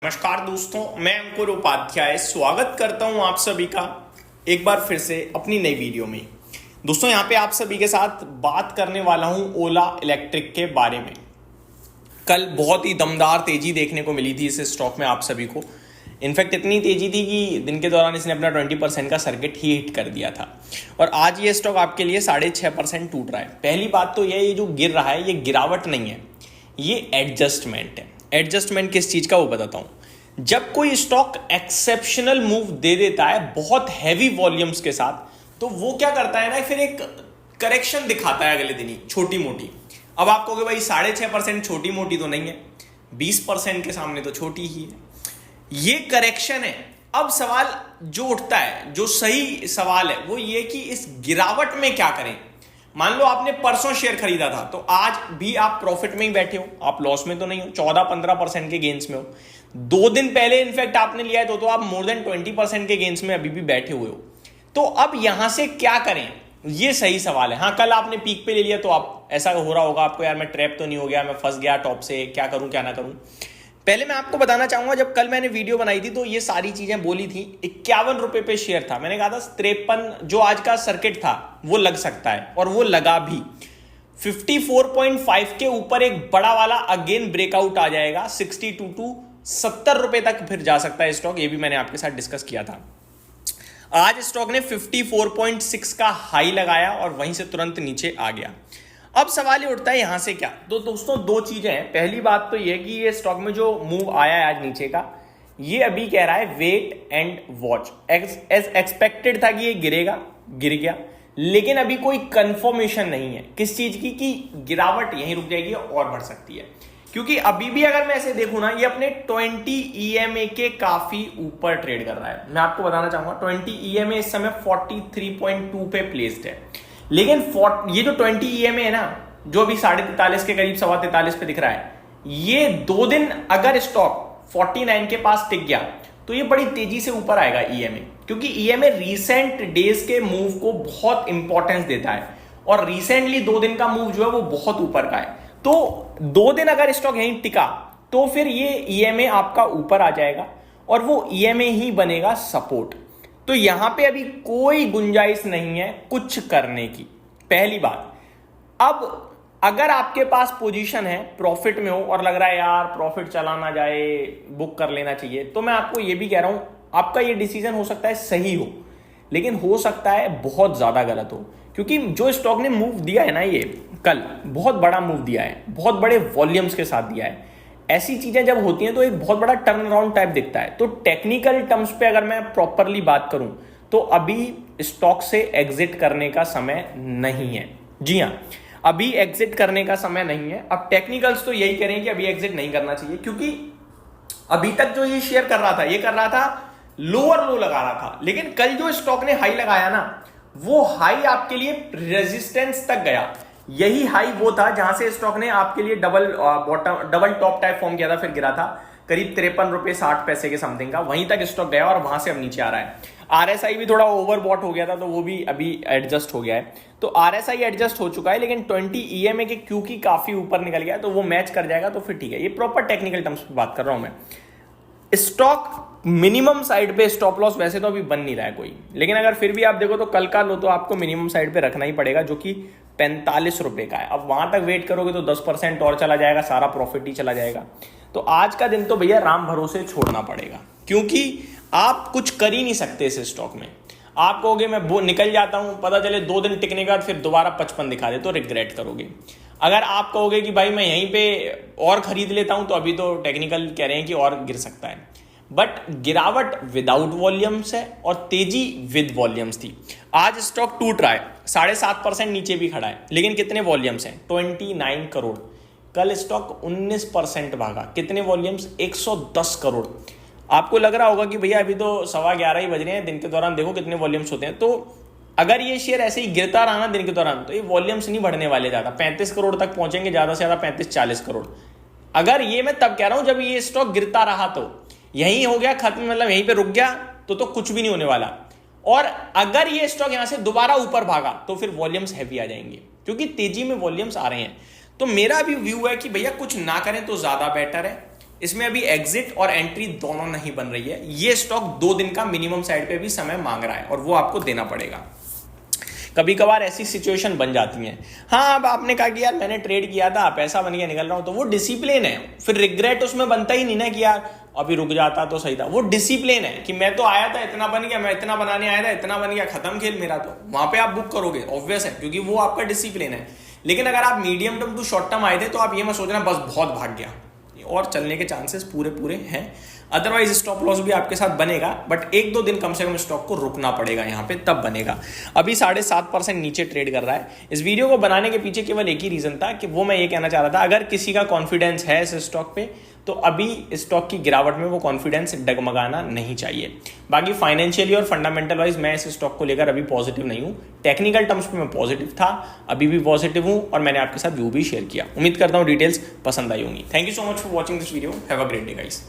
नमस्कार दोस्तों, मैं अंकुर उपाध्याय स्वागत करता हूं आप सभी का एक बार फिर से अपनी नई वीडियो में। दोस्तों यहां पे आप सभी के साथ बात करने वाला हूं ओला इलेक्ट्रिक के बारे में। कल बहुत ही दमदार तेजी देखने को मिली थी इस स्टॉक में आप सभी को। इनफैक्ट इतनी तेजी थी कि दिन के दौरान इसने अपना 20% का सर्किट ही हिट कर दिया था और आज ये स्टॉक आपके लिए 6.5% टूट रहा है। पहली बात तो ये जो गिर रहा है ये गिरावट नहीं है, ये एडजस्टमेंट है। एडजस्टमेंट किस चीज का वो बताता हूं। जब कोई स्टॉक एक्सेप्शनल मूव दे देता है बहुत हैवी वॉल्यूम्स के साथ, तो वो क्या करता है ना, फिर एक करेक्शन दिखाता है अगले दिन ही, छोटी मोटी। अब आप कहोगे भाई 6.5% छोटी मोटी तो नहीं है, 20% के सामने तो छोटी ही है। ये करेक्शन है। अब सवाल जो उठता है, जो सही सवाल है वो ये कि इस गिरावट में क्या करें। मान लो आपने परसों शेयर खरीदा था तो आज भी आप प्रॉफिट में ही बैठे हो, आप लॉस में तो नहीं हो, 14-15% के गेंस में हो। 2 दिन पहले इनफैक्ट आपने लिया है तो आप मोर देन 20% के गेंस में अभी भी बैठे हुए हो। तो अब यहां से क्या करें, ये सही सवाल है। हाँ, कल आपने पीक पे ले लिया तो आप ऐसा हो रहा होगा आपको, यार मैं ट्रैप तो नहीं हो गया, मैं फंस गया टॉप से, क्या करूं क्या ना करूं। पहले मैं आपको बताना चाहूंगा, जब कल मैंने वीडियो बनाई थी तो ये सारी चीजें बोली थी। 51 रुपए पे शेयर था, मैंने कहा था 53 जो आज का सर्किट था वो लग सकता है, और वो लगा भी। 54.5 के ऊपर एक बड़ा वाला अगेन ब्रेकआउट आ जाएगा, 62 टू 70 रुपए तक फिर जा सकता है स्टॉक, ये भी मैंने आपके साथ डिस्कस किया था। आज स्टॉक ने 54.6 का हाई लगाया और वहीं से तुरंत नीचे आ गया। अब सवाल ये उठता है यहां से क्या। तो दोस्तों 2 चीजें हैं। पहली बात तो ये कि ये स्टॉक में जो मूव आया है आज नीचे का, ये अभी कह रहा है wait and watch. As expected था कि ये गिरेगा, गिर गया, लेकिन अभी कोई कंफर्मेशन नहीं है किस चीज की कि गिरावट यहीं रुक जाएगी और बढ़ सकती है। क्योंकि अभी भी अगर मैं ऐसे देखूं ना, ये अपने 20 EMA के काफी ऊपर ट्रेड कर रहा है। मैं आपको बताना चाहूंगा 20 EMA इस समय 43.2 पे प्लेस्ड है, लेकिन ये जो 20 EMA है ना, जो अभी 43.5 के करीब 43.25 पे दिख रहा है, ये 2 दिन अगर स्टॉक 49 के पास टिक गया तो ये बड़ी तेजी से ऊपर आएगा EMA, क्योंकि EMA रीसेंट डेज के मूव को बहुत इंपॉर्टेंस देता है और रिसेंटली 2 दिन का मूव जो है वो बहुत ऊपर का है। तो 2 दिन अगर स्टॉक यहीं टिका तो फिर ये EMA आपका ऊपर आ जाएगा और वो EMA ही बनेगा सपोर्ट। तो यहां पे अभी कोई गुंजाइश नहीं है कुछ करने की, पहली बात। अब अगर आपके पास पोजीशन है, प्रॉफिट में हो और लग रहा है यार प्रॉफिट चला ना जाए, बुक कर लेना चाहिए, तो मैं आपको यह भी कह रहा हूं, आपका ये डिसीजन हो सकता है सही हो, लेकिन हो सकता है बहुत ज्यादा गलत हो। क्योंकि जो स्टॉक ने मूव दिया है ना, ये कल बहुत बड़ा मूव दिया है, बहुत बड़े वॉल्यूम्स के साथ दिया है। ऐसी चीजें जब होती हैं तो एक बहुत बड़ा टर्न अराउंड टाइप दिखता है। तो टेक्निकल टर्म्स पे अगर मैं प्रॉपरली बात करूं तो अभी स्टॉक से एग्जिट करने का समय नहीं है। जी हां, अभी एग्जिट करने का समय नहीं है। अब टेक्निकल्स तो यही करें कि अभी एग्जिट नहीं करना चाहिए, क्योंकि अभी तक जो ये शेयर कर रहा था, ये कर रहा था लोअर लो लगा रहा था, लेकिन कल जो स्टॉक ने हाई लगाया ना, वो हाई आपके लिए रेजिस्टेंस तक गया। यही हाई वो था जहां से स्टॉक ने आपके लिए डबल टॉप टाइप फॉर्म किया था, फिर गिरा था करीब 53 रुपए 60 पैसे के समथिंग का, वहीं तक स्टॉक गया और वहां से अब नीचे आ रहा है। RSI भी थोड़ा ओवरबॉट हो गया था तो वो भी अभी एडजस्ट हो गया है। तो RSI एडजस्ट हो चुका है, लेकिन 20 EMA के क्यू की काफी ऊपर निकल गया, तो वो मैच कर जाएगा तो फिर ठीक है। ये प्रॉपर टेक्निकल टर्म्स पे बात कर रहा हूं मैं। स्टॉक मिनिमम साइड पे स्टॉप लॉस वैसे तो अभी बन नहीं रहा है कोई, लेकिन अगर फिर भी आप देखो तो कल का लो तो आपको मिनिमम साइड पे रखना ही पड़ेगा, जो कि 45 रुपए का है। अब वहां तक वेट करोगे तो 10% और चला जाएगा, सारा प्रॉफिट ही चला जाएगा। तो आज का दिन तो भैया राम भरोसे छोड़ना पड़ेगा, क्योंकि आप कुछ कर ही नहीं सकते इस स्टॉक में। आप कहोगे मैं वो निकल जाता हूं, पता चले 2 दिन टिकने के बाद फिर दोबारा 55 दिखा दे तो रिग्रेट करोगे। अगर आप कहोगे कि भाई मैं यहीं पे और खरीद लेता हूं, तो अभी तो टेक्निकल कह रहे हैं कि और गिर सकता है, बट गिरावट विदाउट वॉल्यूम्स है और तेजी विद वॉल्यूम्स थी। आज स्टॉक टूट रहा है, 7.5% नीचे भी खड़ा है, लेकिन कितने वॉल्यूम्स हैं? 29 करोड़। कल स्टॉक 19% भागा, कितने वॉल्यूम्स? 110 करोड़। आपको लग रहा होगा कि भैया अभी तो 11:15 ही बज रहे हैं, दिन के दौरान देखो कितने वॉल्यूम्स होते हैं। तो अगर ये शेयर ऐसे ही गिरता रहा ना दिन के दौरान, तो ये वॉल्यूम्स नहीं बढ़ने वाले, ज्यादा 35 करोड़ तक पहुंचेंगे, ज्यादा से ज्यादा 35-40 करोड़। अगर ये मैं तब कह रहा हूं जब ये स्टॉक गिरता रहा, तो यहीं हो गया खत्म, मतलब यहीं पे रुक गया तो कुछ भी नहीं होने वाला। और अगर ये स्टॉक यहां से दोबारा ऊपर भागा तो फिर वॉल्यूम्स हैवी आ जाएंगे, क्योंकि तेजी में वॉल्यूम्स आ रहे हैं। तो मेरा भी व्यू है कि भैया कुछ ना करें तो ज्यादा बेटर है। इसमें अभी एग्जिट और एंट्री दोनों नहीं बन रही है। ये स्टॉक 2 दिन का मिनिमम साइड पे भी समय मांग रहा है और वो आपको देना पड़ेगा। कभी कभार ऐसी सिचुएशन बन जाती है। हाँ, अब आपने कहा कि यार मैंने ट्रेड किया था, पैसा बन गया, निकल रहा हूं, तो वो डिसिप्लिन है। फिर रिग्रेट उसमें बनता ही नहीं ना कि यार अभी रुक जाता तो सही था। वो डिसिप्लिन है कि मैं तो आया था, इतना बन गया, मैं इतना बनाने आया था, इतना बन गया, खत्म खेल मेरा। तो वहां पे आप बुक करोगे, ऑब्वियस है, क्योंकि वो आपका डिसिप्लिन है। लेकिन अगर आप medium term to short term आए थे तो आप ये मत सोचना बस बहुत भाग गया, और चलने के चांसेस पूरे हैं। अदरवाइज स्टॉप लॉस भी आपके साथ बनेगा, बट 1-2 दिन कम से कम स्टॉक को रुकना पड़ेगा यहाँ पे, तब बनेगा। अभी 7.5% नीचे ट्रेड कर रहा है। इस वीडियो को बनाने के पीछे केवल एक ही रीजन था कि वो मैं ये कहना चाह रहा था, अगर किसी का कॉन्फिडेंस है इस स्टॉक पे तो अभी स्टॉक की गिरावट में वो कॉन्फिडेंस डगमगाना नहीं चाहिए। बाकी फाइनेंशियली और फंडामेंटल वाइज मैं इस स्टॉक को लेकर अभी पॉजिटिव नहीं हूँ। टेक्निकल टर्म्स पे मैं पॉजिटिव था, अभी भी पॉजिटिव हूँ, और मैंने आपके साथ व्यू भी शेयर किया। उम्मीद करता हूँ डिटेल्स पसंद आई होंगी। Thank you so much for watching this video. Have a great day guys.